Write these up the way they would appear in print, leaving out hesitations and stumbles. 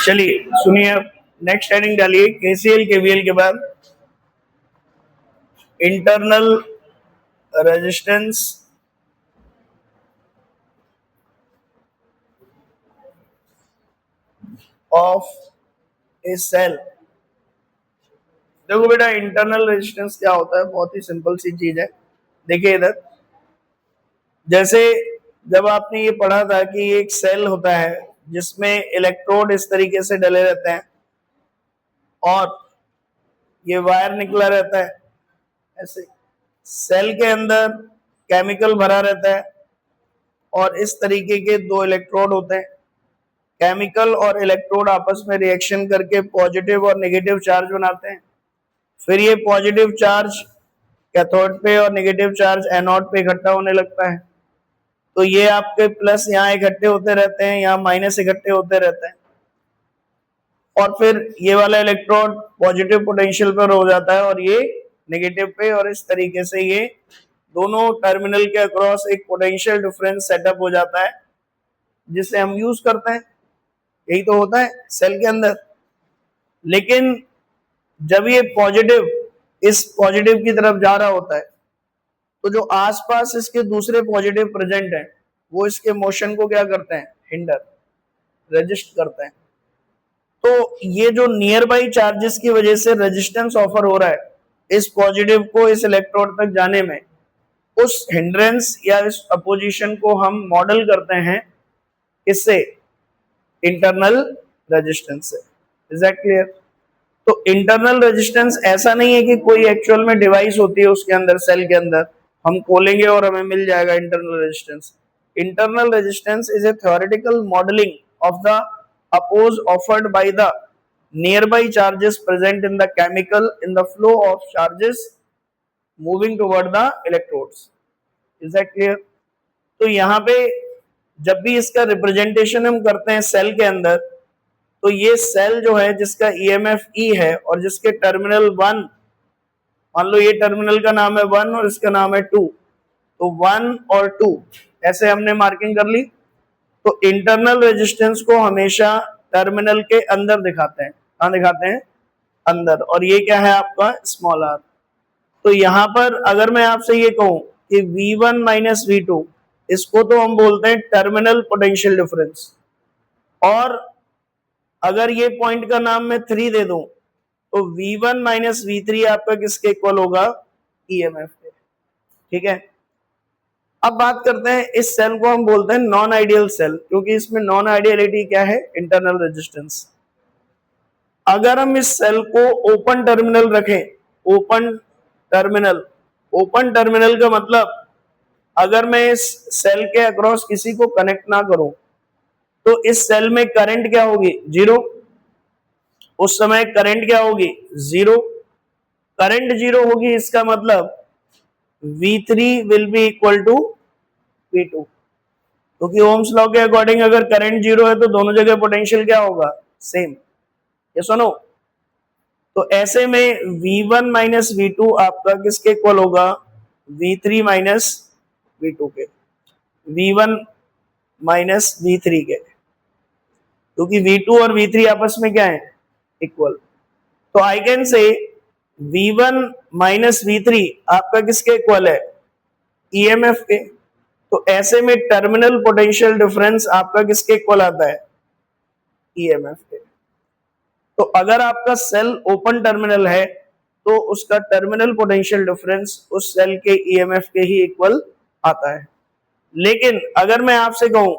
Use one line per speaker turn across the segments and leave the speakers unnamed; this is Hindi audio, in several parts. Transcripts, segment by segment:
चलिए सुनिए, नेक्स्ट हेडिंग डालिए केसीएल केवीएल के बाद internal resistance of a cell. देखो बेटा, इंटरनल रेजिस्टेंस क्या होता है, बहुत ही सिंपल सी चीज है। देखिए इधर, जैसे जब आपने ये पढ़ा था कि एक सेल होता है जिसमें इलेक्ट्रोड इस तरीके से डले रहते हैं और ये वायर निकला रहता है, ऐसे सेल के अंदर केमिकल भरा रहता है और इस तरीके के दो इलेक्ट्रोड होते हैं। केमिकल और इलेक्ट्रोड आपस में रिएक्शन करके पॉजिटिव और नेगेटिव चार्ज बनाते हैं। फिर ये पॉजिटिव चार्ज कैथोड पे और नेगेटिव चार्ज एनोड पे इकट्ठा होने लगता है। तो ये आपके प्लस यहाँ इकट्ठे होते रहते हैं, यहाँ माइनस इकट्ठे होते रहते हैं और फिर ये वाला इलेक्ट्रोड पॉजिटिव पोटेंशियल पर हो जाता है और ये नेगेटिव पे, और इस तरीके से ये दोनों टर्मिनल के अक्रॉस एक पोटेंशियल डिफरेंस सेटअप हो जाता है जिसे हम यूज करते हैं। यही तो होता है सेल के अंदर। लेकिन जब ये पॉजिटिव इस पॉजिटिव की तरफ जा रहा होता है तो जो आसपास इसके दूसरे पॉजिटिव प्रेजेंट हैं वो इसके मोशन को क्या करते हैं, हिंडर, रेजिस्ट करते हैं। तो ये जो नियर बाई चार्जेस की वजह से रेजिस्टेंस ऑफर हो रहा है इस पॉजिटिव को इस इलेक्ट्रोड तक जाने में, उस हिंड्रेंस या इस अपोजिशन को हम मॉडल करते हैं इससे, इंटरनल रेजिस्टेंस से। Is that clear? तो इंटरनल रेजिस्टेंस ऐसा नहीं है कि कोई एक्चुअल में डिवाइस होती है उसके अंदर, सेल के अंदर हम खोलेंगे और हमें मिल जाएगा internal resistance. Internal resistance is a theoretical modelling of the oppose offered by the nearby charges present in the chemical in the flow of charges moving toward the electrodes. Is that clear? तो यहाँ पे जब भी इसका रिप्रेजेंटेशन हम करते हैं सेल के अंदर, तो ये सेल जो है जिसका ईएमएफ ई है और जिसके टर्मिनल 1, मान लो ये टर्मिनल का नाम है 1 और इसका नाम है 2, तो 1 और 2 ऐसे हमने मार्किंग कर ली। तो इंटरनल रेजिस्टेंस को हमेशा टर्मिनल के अंदर दिखाते हैं। कहां दिखाते हैं? अंदर। और ये क्या है आपका स्मॉल आर। तो यहां पर अगर मैं आपसे ये कहूं कि V1 माइनस V2, इसको तो हम बोलते हैं टर्मिनल पोटेंशियल डिफरेंस, और अगर ये पॉइंट का नाम मैं 3 दे दूं तो V1 माइनस V3 आपका किसके इक्वल होगा? ईएमएफ के। ठीक है, अब बात करते हैं इस सेल को हम बोलते हैं नॉन आइडियल सेल, क्योंकि इसमें नॉन आइडियलिटी क्या है? Internal resistance. अगर हम इस सेल को ओपन टर्मिनल रखें, ओपन टर्मिनल, ओपन टर्मिनल का मतलब अगर मैं इस सेल के अक्रॉस किसी को कनेक्ट ना करूं तो इस सेल में करंट क्या होगी? जीरो। उस समय करंट क्या होगी? जीरो। करंट जीरो होगी, इसका मतलब V3 will be equal to V2, क्योंकि ओम्स लॉ के अकॉर्डिंग अगर करंट जीरो है तो दोनों जगह पोटेंशियल क्या होगा? सेम। ये सुनो, तो ऐसे में V1 माइनस V2 आपका किसके इक्वल होगा? V3 माइनस V2 के, V1 माइनस V3 के, क्योंकि V2 और V3 आपस में क्या है? इक्वल। तो I can say V1 minus V3 आपका किसके इक्वल है? ईएमएफ के। तो ऐसे में टर्मिनल पोटेंशियल डिफरेंस आपका किसके इक्वल आता है? ईएमएफ के। तो अगर आपका सेल ओपन टर्मिनल है तो उसका टर्मिनल पोटेंशियल डिफरेंस उस सेल के ईएमएफ के ही इक्वल आता है। लेकिन अगर मैं आपसे कहूं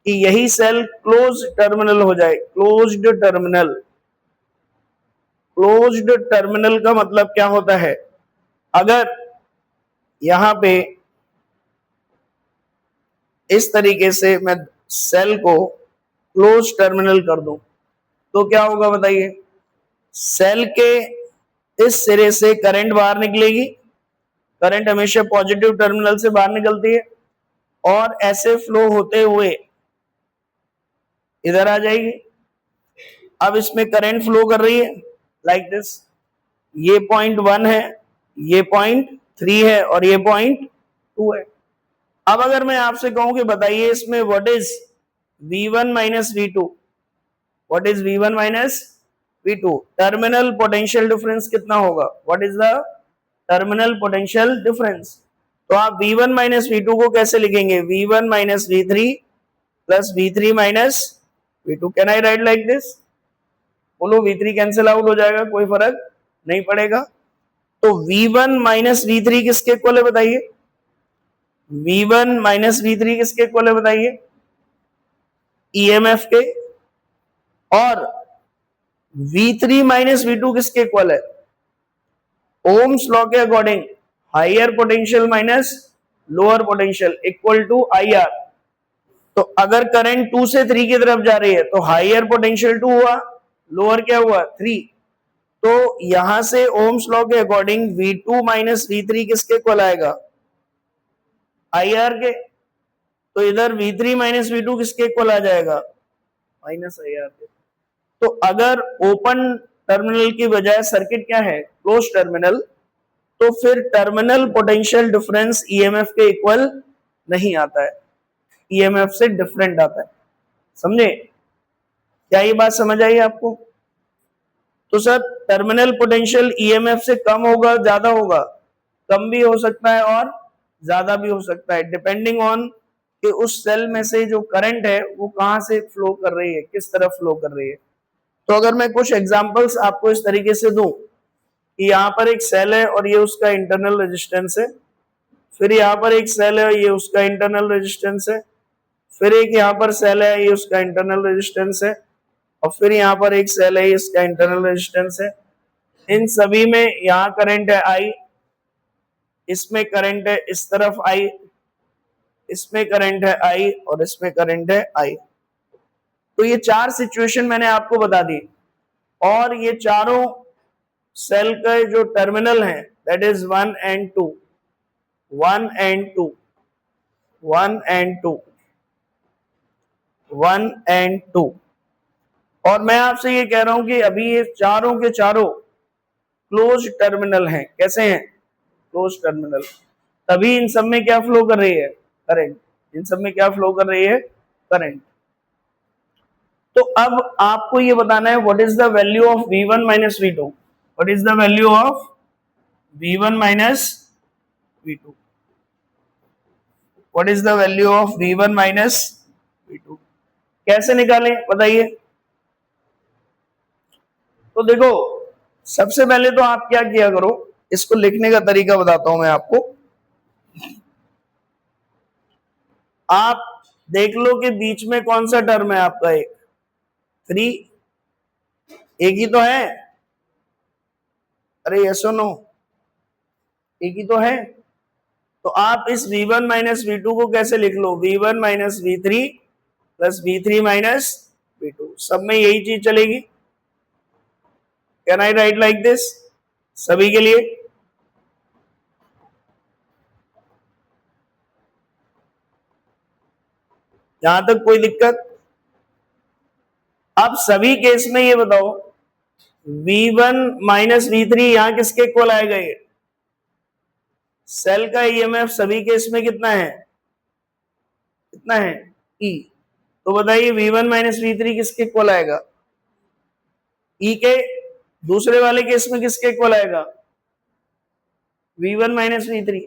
कि यही सेल क्लोज्ड टर्मिनल हो जाए, क्लोज्ड टर्मिनल, क्लोज्ड टर्मिनल का मतलब क्या होता है? अगर यहां पे इस तरीके से मैं सेल को क्लोज टर्मिनल कर दूं तो क्या होगा बताइए? सेल के इस सिरे से करंट बाहर निकलेगी, करंट हमेशा पॉजिटिव टर्मिनल से बाहर निकलती है और ऐसे फ्लो होते हुए इधर आ जाएगी। अब इसमें करंट फ्लो कर रही है लाइक दिस। ये पॉइंट 1 है, ये पॉइंट 3 है और ये पॉइंट 2 है। अब अगर मैं आपसे कहूं कि बताइए इसमें what is V1 minus V2, what is V1 minus V2? Terminal potential difference कितना होगा? What is the terminal potential difference? तो आप V1 माइनस V2 को कैसे लिखेंगे? V1 minus V3 plus V3 minus V2. Can I right like this? बोलो, V3 कैंसिल आउट हो जाएगा, कोई फर्क नहीं पड़ेगा. तो V1 माइनस V3 किसके इक्वल है बताइए? V1 माइनस V3 किसके इक्वल है बताइए? EMF के. और V3 माइनस V2 किसके इक्वल है? ओम्स लॉ के according higher potential minus lower potential equal to IR. तो अगर करंट 2 से 3 की तरफ जा रही है तो हायर पोटेंशियल 2 हुआ, लोअर क्या हुआ? 3. तो यहां से ओम्स लॉ के अकॉर्डिंग V2 माइनस V3 किसके इक्वल आएगा? IR के. तो इधर V3 माइनस V2 किसके इक्वल आ जाएगा? माइनस IR के. तो अगर ओपन टर्मिनल की बजाय सर्किट क्या है? Close terminal. तो फिर टर्मिनल पोटेंशियल डिफरेंस EMF के इक्वल नहीं आता है, EMF से डिफरेंट आता है. समझे? क्या ये बात समझ आई आपको? तो सर टर्मिनल पोटेंशियल EMF से कम होगा, ज्यादा होगा? कम भी हो सकता है और ज्यादा भी हो सकता है, डिपेंडिंग ऑन कि उस सेल में से जो करंट है वो कहां से फ्लो कर रही है, किस तरफ फ्लो कर रही है. तो अगर मैं कुछ एग्जांपल्स आपको इस तरीके से दूं कि यहाँ पर एक सेल है और ये उसका इंटरनल रेजिस्टेंस है, फिर यहाँ पर एक सेल है, ये उसका इंटरनल रेजिस्टेंस है, फिर एक यहाँ पर सेल है, ये उसका इंटरनल रेजिस्टेंस है, और फिर यहाँ पर एक सेल है, इसका इंटरनल रेजिस्टेंस है. इन सभी में यहाँ करंट है I, इसमें करंट है इस तरफ I, इसमें करंट है I और इसमें करंट है I. तो ये 4 सिचुएशन मैंने आपको बता दी. और ये चारों सेल के जो टर्मिनल हैं that is 1 and 2, 1 and 2, 1 and 2, 1 and 2. और मैं आपसे ये कह रहा हूं कि अभी ये चारों के चारों क्लोज टर्मिनल हैं. कैसे हैं? Close terminal. तभी इन सब में क्या फ्लो कर रही है? करंट. इन सब में क्या फ्लो कर रही है? करंट. तो अब आपको ये बताना है what is the value of V1 minus V2. What is the value of V1 minus V2? What is the value of V1 minus V2? कैसे निकालें बताइए? तो देखो, सबसे पहले तो आप क्या किया करो, इसको लिखने का तरीका बताता हूं मैं आपको. आप देख लो कि बीच में कौन सा टर्म है आपका? एक 3, एक ही तो है. अरे यस और नो, एक ही तो है. तो आप इस V1 माइनस V2 को कैसे लिख लो? V1 minus V3 plus V3 minus V2. सब में यही चीज चलेगी. Can I right like this सभी के लिए? यहां तक कोई दिक्कत? अब सभी केस में ये बताओ, V1 माइनस V3 यहां किसके इक्वल आएगा? ये सेल का EMF सभी केस में कितना है? कितना है? E. तो बताइए V1 माइनस V3 किसके इक्वल आएगा? E के. दूसरे वाले केस में किसके इक्वल आएगा? V1 minus V3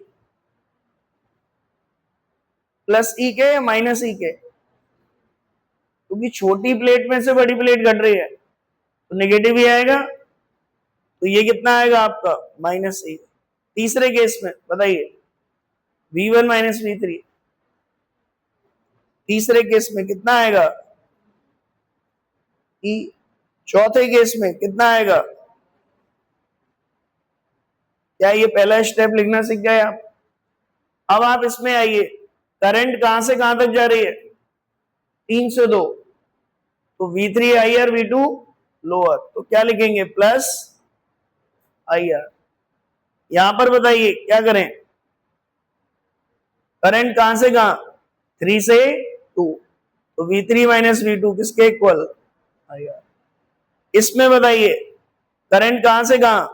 plus E के या माइनस E के? क्योंकि छोटी प्लेट में से बड़ी प्लेट घट रही है तो नेगेटिव ही आएगा. तो ये कितना आएगा आपका? Minus E. तीसरे केस में बताइए V1 माइनस V3, तीसरे केस में कितना आएगा? E. चौथे केस में कितना आएगा? क्या ये पहला स्टेप लिखना सीख गए आप? अब आप इसमें आइए, करंट कहां से कहां तक जा रही है? 3 से 2. तो V3 IR, V2 लोअर. तो क्या लिखेंगे? Plus IR. यहां पर बताइए क्या करें? करंट कहां से कहां? 3 से 2. तो V3 माइनस V2 किसके इक्वल? IR. इसमें बताइए करंट कहां से कहां?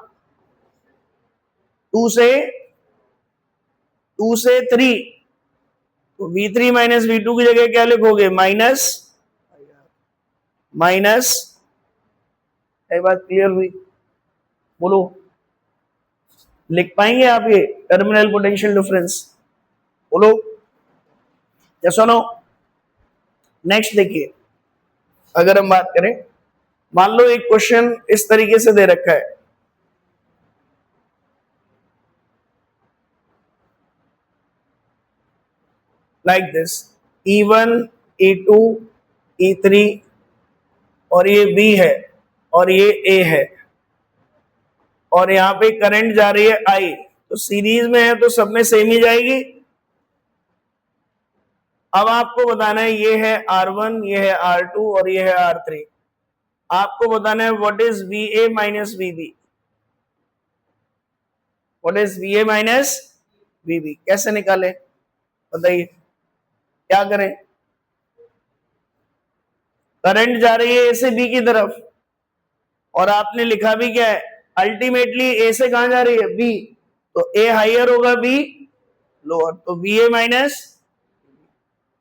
2 से 3. तो V3 माइनस V2 की जगह क्या लिखोगे? माइनस. माइनस, ये बात क्लियर हुई? बोलो, लिख पाएंगे आप ये टर्मिनल पोटेंशियल डिफरेंस? बोलो, यस और नो? नेक्स्ट देखिए, अगर हम बात करें, मान लो एक क्वेश्चन इस तरीके से दे रखा है, like this, E1, E2, E3 और ये B है और ये A है, और यहां पे करंट जा रही है I, तो सीरीज में है तो सब में सेम ही जाएगी। अब आपको बताना है ये है R1, ये है R2 और ये है R3। आपको बताना है what is VA minus VB, what is VA minus VB, कैसे निकाले बताइए, क्या करें? करंट जा रही है A से B की तरफ, और आपने लिखा भी क्या है, अल्टीमेटली A से कहां जा रही है, B, तो A हाइयर होगा, B लोअर, तो VA माइनस।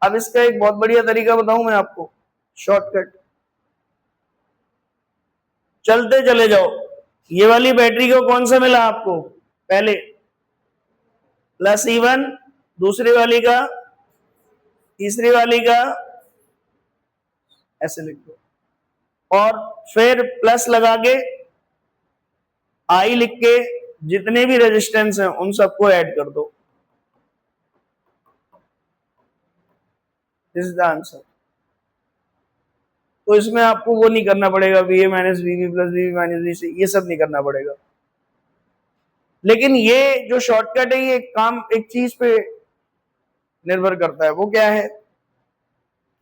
अब इसका एक बहुत बढ़िया तरीका बताऊं मैं आपको, शॉर्टकट, चलते चले जाओ, ये वाली बैटरी को कौन सा मिला आपको, पहले प्लस E1, दूसरी वाली का, तीसरी वाली का, ऐसे लिख दो, और फिर प्लस लगा के I लिख के जितने भी रेजिस्टेंस हैं उन सबको ऐड कर दो, दिस इज द आंसर। तो इसमें आपको वो नहीं करना पड़ेगा VA minus VB plus VB minus VC, ये सब नहीं करना पड़ेगा। लेकिन ये जो शॉर्टकट है ये काम एक चीज पे निर्भर करता है, वो क्या है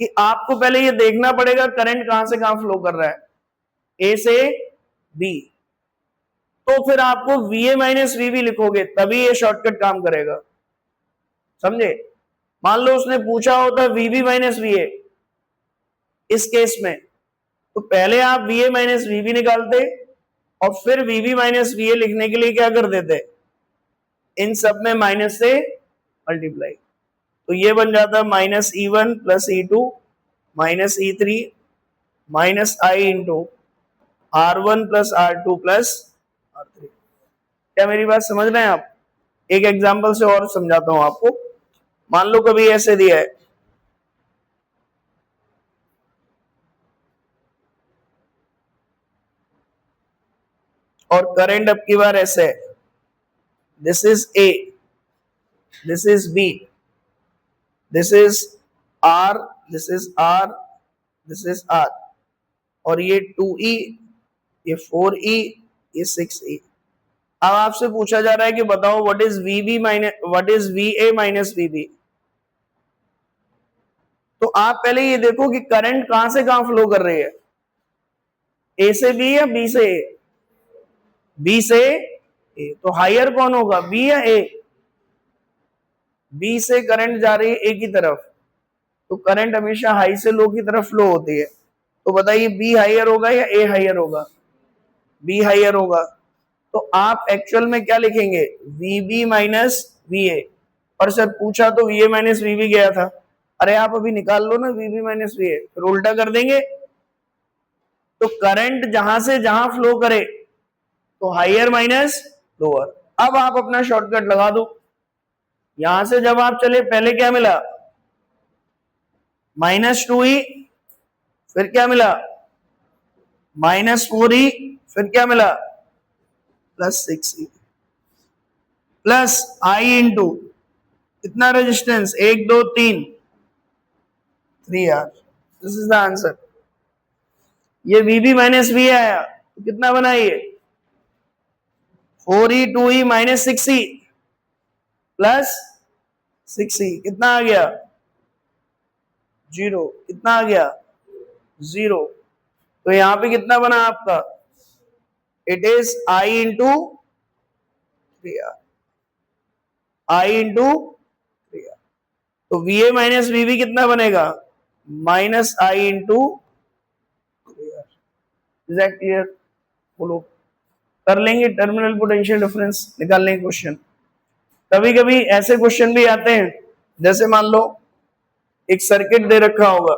कि आपको पहले ये देखना पड़ेगा करंट कहां से कहां फ्लो कर रहा है, A से B, तो फिर आपको VA माइनस VB लिखोगे तभी ये शॉर्टकट काम करेगा, समझे? मान लो उसने पूछा होता VB माइनस VA, इस केस में तो पहले आप VA माइनस VB निकालते और फिर VB माइनस VA लिखने के लिए क्या कर देते, इन सब में माइनस से मल्टीप्लाई, तो ये बन जाता minus E1 plus E2 minus E3 minus I into R1 plus R2 plus R3। क्या मेरी बात समझ रहे हैं आप? एक एग्जांपल से और समझाता हूं आपको। मान लो कभी ऐसे दिया है, और करंट अब की बार ऐसे है, this is A, this is B, this is R, this is R, this is R, और ये 2E, ये 4E, ये 6E। अब आपसे पूछा जा रहा है कि बताओ what is VB minus, what is VA minus VB। तो आप पहले ये देखो कि करंट कहां से कहां फ्लो कर रही है, A से B या B से A? B से A, तो हायर कौन होगा, B या A? B से करंट जा रही है A की तरफ, तो करंट हमेशा हाई से लो की तरफ फ्लो होती है, तो बताइए B हायर होगा या A हायर होगा? B हायर होगा। तो आप एक्चुअल में क्या लिखेंगे, VB माइनस VA, और सर पूछा तो VA माइनस VB गया था, अरे आप अभी निकाल लो ना VB माइनस VA, फिर उल्टा कर देंगे, तो करंट जहां से जहां फ्लो करे तो हायर माइनस लोअर। अब आप अपना शॉर्टकट लगा दो, यहां से जब आप चले पहले क्या मिला, -2E, फिर क्या मिला -4E, फिर क्या मिला +6E, प्लस I इंटू कितना resistance, 1 2 3 3R, this is the answer. ये VB माइनस VA आया तो कितना बना ये 4E 2E minus 6E plus 6E, कितना आ गया 0, कितना आ गया 0, तो यहां पे कितना बना आपका, it is I into 3R, I into 3R, तो VA माइनस VB कितना बनेगा minus I into 3R। Is that clear? बोलो, कर लेंगे टर्मिनल पोटेंशियल डिफरेंस निकालने के क्वेश्चन। कभी कभी ऐसे क्वेश्चन भी आते हैं, जैसे मान लो एक सर्किट दे रखा होगा,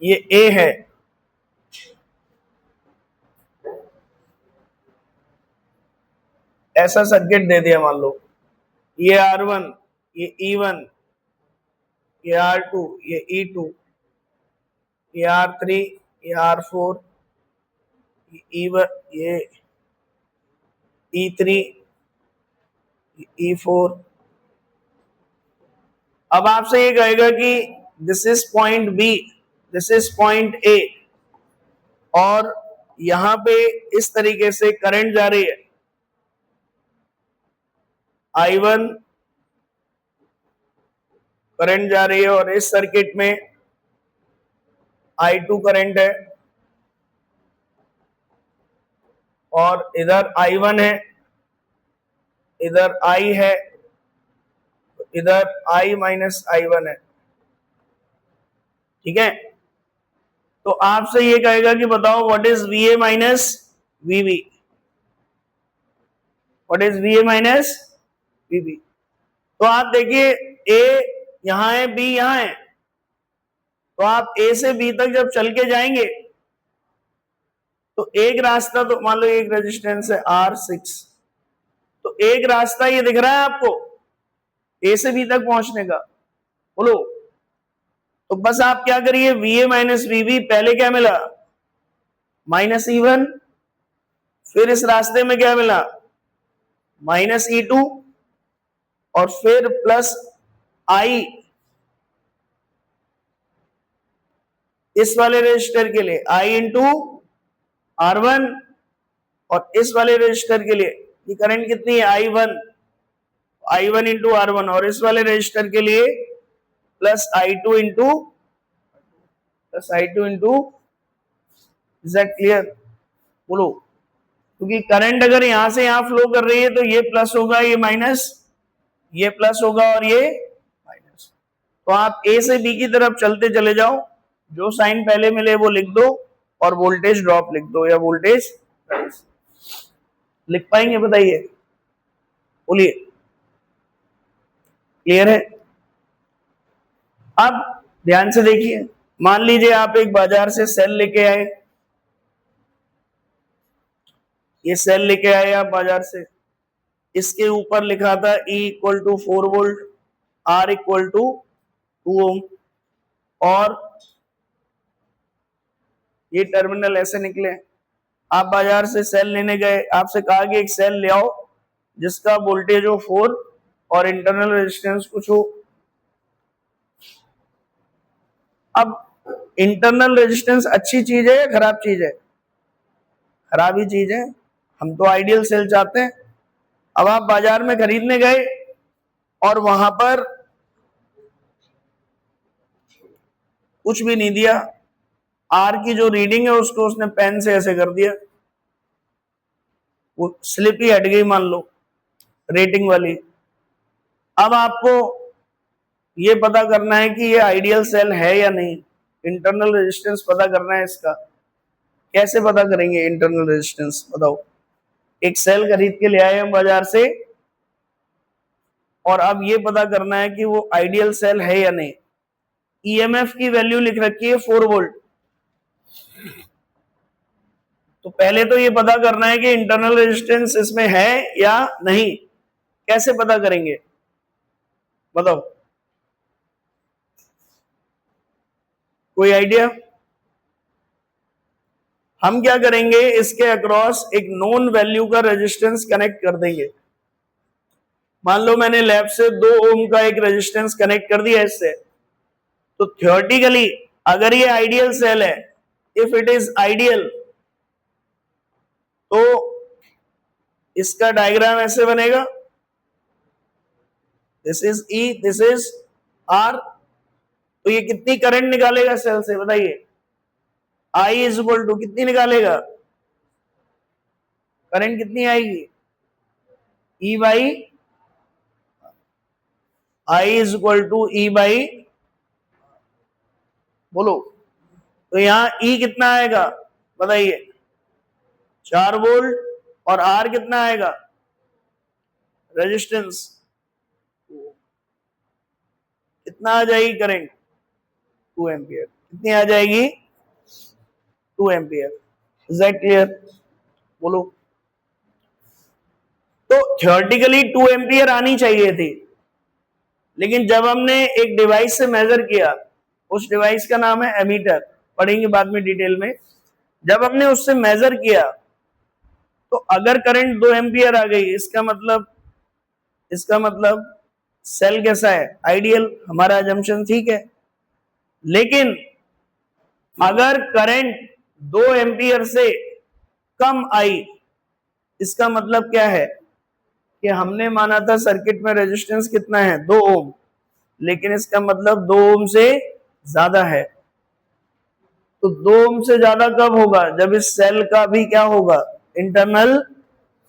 ये ए है, ऐसा सर्किट दे दिया मान लो, ये R1, ये E1, ये R2, ये E2, ये R3, ये R4, ये E1, ये E3, ये E4। अब आपसे ये कहेगा कि this is point B, this is point A, और यहां पे इस तरीके से करंट जा रही है I1, करंट जा रही है, और इस सर्किट में I2 करंट है, और इधर I1 है, इधर I है, इधर I माइनस I1 है। ठीक है, तो आपसे ये कहेगा कि बताओ what is VA minus VB, what is VA minus VB। तो आप देखिए A यहां है, B यहां है, तो आप A से B तक जब चल के जाएंगे तो एक रास्ता, तो मान लो एक रेजिस्टेंस है R6, तो एक रास्ता ये दिख रहा है आपको A से B तक पहुंचने का, बोलो। तो बस आप क्या करिए, VA माइनस VB, पहले क्या मिला माइनस E1, फिर इस रास्ते में क्या मिला माइनस E2, और फिर प्लस I इस वाले रजिस्टर के लिए I इंटू R1, और इस वाले रजिस्टर के लिए ये करंट कितनी है I1 इंटू R1, और इस वाले रजिस्टर के लिए plus I2 into, is that clear, बोलो। क्योंकि करंट अगर यहां से यहां फ्लो कर रही है तो ये प्लस होगा, ये माइनस, ये प्लस होगा और ये माइनस। तो आप ए से बी की तरफ चलते चले जाओ, जो साइन पहले मिले वो लिख दो, और वोल्टेज ड्रॉप लिख दो या वोल्टेज राइज। लिख पाएंगे बताइए, बोलिए, क्लियर है। अब ध्यान से देखिए, मान लीजिए आप एक बाजार से सेल लेके आए, ये सेल लेके आए आप बाजार से, इसके ऊपर लिखा था E equal to 4 volt, R equal to 2 ohm, और ये टर्मिनल ऐसे निकले। आप बाजार से सेल लेने गए, आपसे कहा कि एक सेल ले आओ जिसका वोल्टेज हो 4 और इंटरनल रेजिस्टेंस कुछ हो। अब इंटरनल रेजिस्टेंस अच्छी चीज है या खराब चीज है? खराब ही चीज है, हम तो आइडियल सेल चाहते हैं। अब आप बाजार में खरीदने गए और वहां पर कुछ भी नहीं दिया, आर की जो रीडिंग है उसको उसने पेन से ऐसे कर दिया, वो स्लिप ही हट गई मान लो रेटिंग वाली। अब आपको ये पता करना है कि ये आइडियल सेल है या नहीं, इंटरनल रेजिस्टेंस पता करना है इसका। कैसे पता करेंगे इंटरनल रेजिस्टेंस, बताओ। एक सेल खरीद के ले आए हम बाजार से, और अब ये पता करना है कि वो आइडियल सेल है या नहीं। ईएमएफ की वैल्यू लिख रखी है 4 वोल्ट, तो पहले तो ये पता करना है कि इंटरनल रेजिस्टेंस इसमें है या नहीं। कैसे पता करेंगे बताओ, कोई आइडिया? हम क्या करेंगे, इसके अक्रॉस एक नोन वैल्यू का रेजिस्टेंस कनेक्ट कर देंगे। मान लो मैंने लैब से 2 ओम का एक रेजिस्टेंस कनेक्ट कर दिया इससे, तो थियोरेटिकली अगर ये आइडियल सेल है, इफ इट इज आइडियल, तो इसका डायग्राम ऐसे बनेगा, this is E, this is R. तो ये कितनी करंट निकालेगा सेल से बताइए, आई इज इक्वल टू कितनी निकालेगा, करंट कितनी आएगी, E by I is equal to E by, बोलो। तो यहां ई कितना आएगा बताइए, 4 वोल्ट, और आर कितना आएगा रेजिस्टेंस, कितना आ जाएगी करंट, 2 एम्पियर। कितनी आ जाएगी 2 एम्पियर। Is that clear? बोलो। तो थियोरेटिकली 2 एम्पियर आनी चाहिए थी, लेकिन जब हमने एक डिवाइस से मेजर किया, उस डिवाइस का नाम है एमीटर, पढ़ेंगे बाद में डिटेल में। जब हमने उससे मेजर किया तो अगर करंट 2 एम्पियर आ गई, इसका मतलब सेल कैसा है? आइडियल। हमारा अजम्पशन ठीक है। लेकिन अगर करंट 2 एम्पियर से कम आई, इसका मतलब क्या है कि हमने माना था सर्किट में रेजिस्टेंस कितना है 2 ओम, लेकिन इसका मतलब 2 ओम से ज्यादा है। तो 2 ओम से ज्यादा कब होगा? जब इस सेल का भी क्या होगा? Internal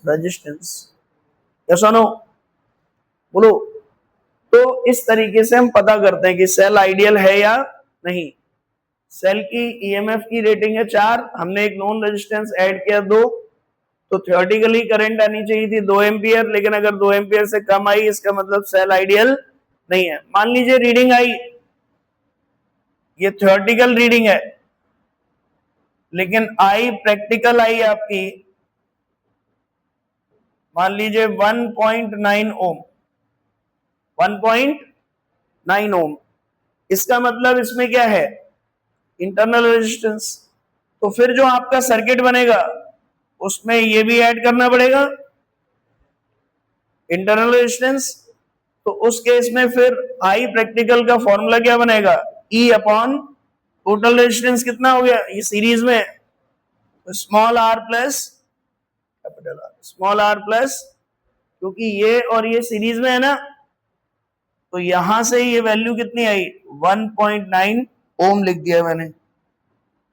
resistance. या सुनो, बोलो। तो इस तरीके से हम पता करते हैं कि सेल आइडियल है या नहीं। सेल की ईएमएफ की रेटिंग है 4, हमने एक नॉन रेजिस्टेंस ऐड किया 2, तो थियोरेटिकली करंट आनी चाहिए थी 2 एम्पियर, लेकिन अगर 2 एम्पियर से कम आई, इसका मतलब सेल आइडियल नहीं है। मान लीजिए रीडिंग आई, ये थियोरेटिकल रीडिंग है, लेकिन आई प्रैक्टिकल आई आपकी मान लीजिए 1.9 ओम, 1.9 ओम। इसका मतलब इसमें क्या है? Internal resistance. तो फिर जो आपका सर्किट बनेगा उसमें ये भी ऐड करना पड़ेगा, इंटरनल रेजिस्टेंस। तो उस केस में फिर आई प्रैक्टिकल का फॉर्मूला क्या बनेगा? ई अपॉन टोटल रेजिस्टेंस कितना हो गया ये सीरीज में, small R plus capital R, small R plus, क्योंकि ये और ये सीरीज में है ना, तो यहां से ये वैल्यू कितनी आई? 1.9 ओम लिख दिया मैंने,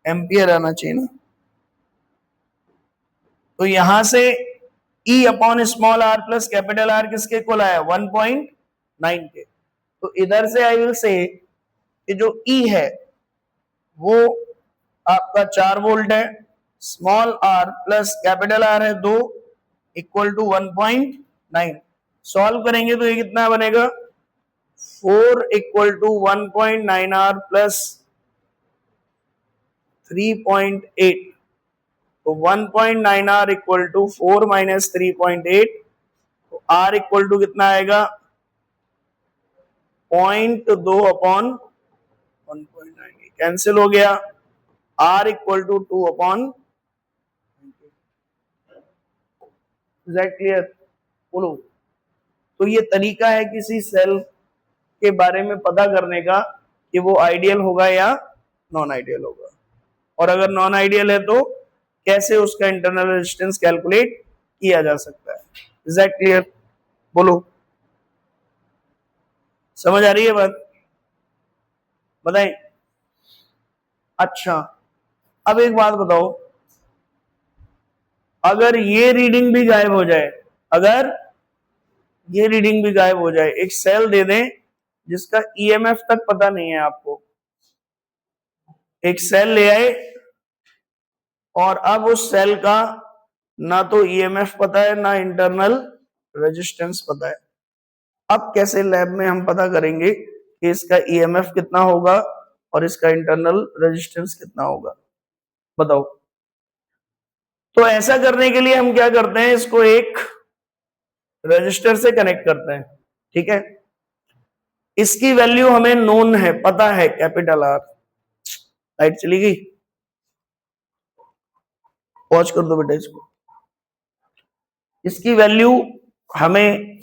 एम्पियर आना चाहिए ना। तो यहां से E upon small R plus capital R किसके इक्वल आया? 1.9 के। तो इधर से आई विल से कि जो ई है वो आपका 4 वोल्ट है, small R plus capital R है 2, इक्वल टू 1.9। सॉल्व करेंगे तो ये कितना बनेगा? 4 इक्वल टू 1.9 आर प्लस 3.8। तो 1.9 आर इक्वल टू 4 माइनस 3.8, तो आर इक्वल टू कितना आएगा? 0.2 अपॉन 1.9, कैंसिल हो गया। R equal to 2 upon. Is that clear? बोलो। तो ये तरीका है किसी सेल के बारे में पता करने का कि वो आइडियल होगा या नॉन आइडियल होगा, और अगर नॉन आइडियल है तो कैसे उसका इंटरनल रेजिस्टेंस कैलकुलेट किया जा सकता है। Is that clear? बोलो। समझ आ रही है बात? बताएं। अच्छा, अब एक बात बताओ, अगर ये रीडिंग भी गायब हो जाए, अगर ये रीडिंग भी गायब हो जाए, एक सेल दे दें जिसका ईएमएफ तक पता नहीं है आपको, एक सेल ले आए और अब उस सेल का ना तो ईएमएफ पता है ना इंटरनल रेजिस्टेंस पता है। अब कैसे लैब में हम पता करेंगे कि इसका ईएमएफ कितना होगा और इसका इंटरनल रेजिस्टेंस कितना होगा? बताओ। तो ऐसा करने के लिए हम क्या करते हैं, इसको एक रजिस्टर से कनेक्ट करते हैं, ठीक है। इसकी वैल्यू हमें नोन है, पता है, कैपिटल आर। लाइट चली गई, पॉज कर दो बेटा इसको। इसकी वैल्यू हमें